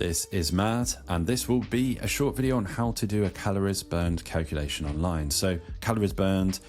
This is Matt, and this will be a short video on how to do a calories burned calculation online. So calories burned,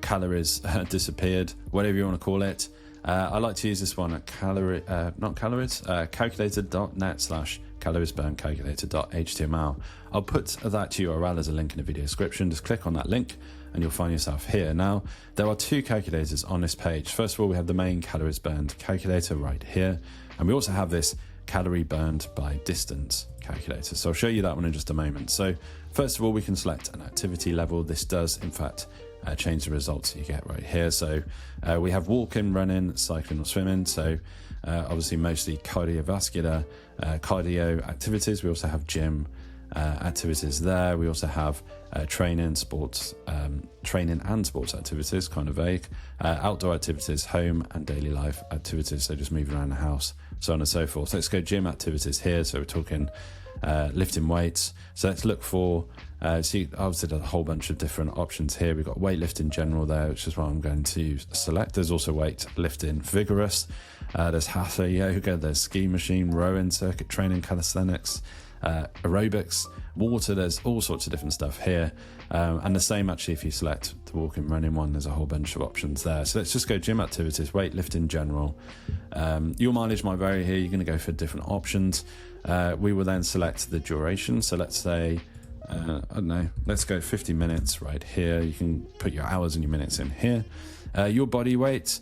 calories disappeared, whatever you want to call it. I like to use this one at calculator.net/caloriesburnedcalculator.html. I'll put that URL as a link in the video description. Just click on that link and you'll find yourself here. Now, there are two calculators on this page. First of all, we have the main calories burned calculator right here. And we also have this calorie burned by distance calculator. So I'll show you that one in just a moment. So first of all, we can select an activity level. This does, in fact, change the results you get right here. So we have walking, running, cycling or swimming. So obviously mostly cardiovascular cardio activities. We also have gym activities there. We also have training and sports activities, kind of vague, outdoor activities, home and daily life activities, so just moving around the house, so on and so forth. So let's go gym activities here. So we're talking lifting weights. So let's look for see, obviously there's a whole bunch of different options here. We've got weightlifting general there, which is what I'm going to select. There's also weightlifting vigorous, there's hatha yoga, there's ski machine, rowing, circuit training, calisthenics, aerobics, water. There's all sorts of different stuff here, and the same actually if you select the walking, running one. There's a whole bunch of options there. So let's just go gym activities, weightlifting general. Your mileage might vary here. You're going to go for different options. We will then select the duration. So let's say I don't know, let's go 50 minutes right here. You can put your hours and your minutes in here. Your body weight,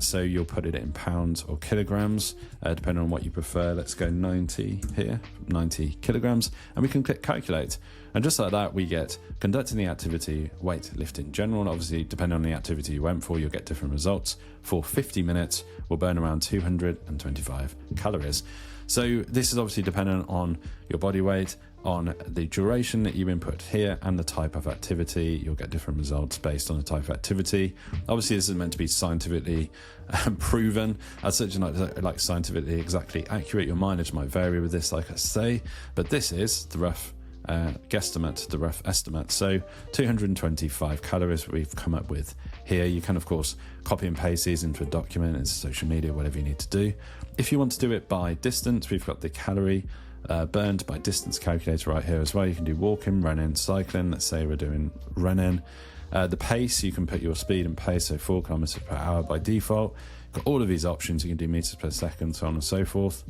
so you'll put it in pounds or kilograms, depending on what you prefer. Let's go 90 here, 90 kilograms, and we can click calculate. And just like that, we get conducting the activity, weight lifting general. And obviously, depending on the activity you went for, you'll get different results. For 50 minutes, we'll burn around 225 calories. So this is obviously dependent on your body weight, on the duration that you input here, and the type of activity. You'll get different results based on the type of activity. Obviously, this is meant to be scientifically proven, as such, not like scientifically exactly accurate. Your mileage might vary with this, like I say, but this is the rough guesstimate, the rough estimate. So 225 calories we've come up with here. You can, of course, copy and paste these into a document, into social media, whatever you need to do. If you want to do it by distance, we've got the calorie burned by distance calculator right here as well. You can do walking, running, cycling. Let's say we're doing running. The pace, you can put your speed and pace, so 4 kilometers per hour by default. Got all of these options. You can do meters per second, so on and so forth.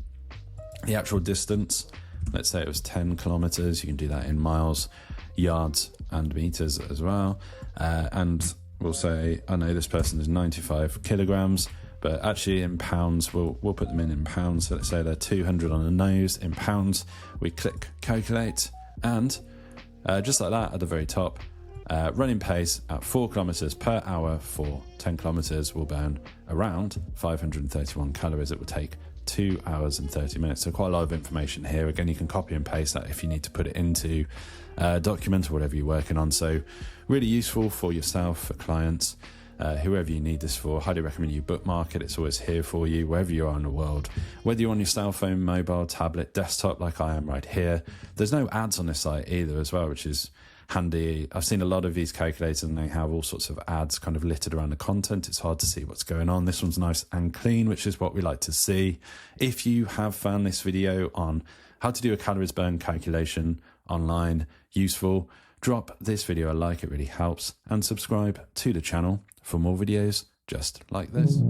The actual distance, let's say it was 10 kilometers. You can do that in miles, yards and meters as well. And we'll say, I know this person is 95 kilograms, but actually in pounds, we'll put them in pounds. So let's say they're 200 on the nose in pounds. We click calculate, and just like that at the very top, running pace at 4 kilometers per hour for 10 kilometers will burn around 531 calories. It will take 2 hours and 30 minutes. So quite a lot of information here. Again, you can copy and paste that if you need to put it into a document or whatever you're working on. So really useful for yourself, for clients, whoever you need this for. Highly recommend you bookmark it. It's always here for you wherever you are in the world, whether you're on your cell phone, mobile, tablet, desktop, like I am right here. There's no ads on this site either as well, which is handy. I've seen a lot of these calculators and they have all sorts of ads kind of littered around the content. It's hard to see what's going on. This one's nice and clean, which is what we like to see. If you have found this video on how to do a calories burn calculation online useful, drop this video a like. It really helps, and subscribe to the channel for more videos just like this.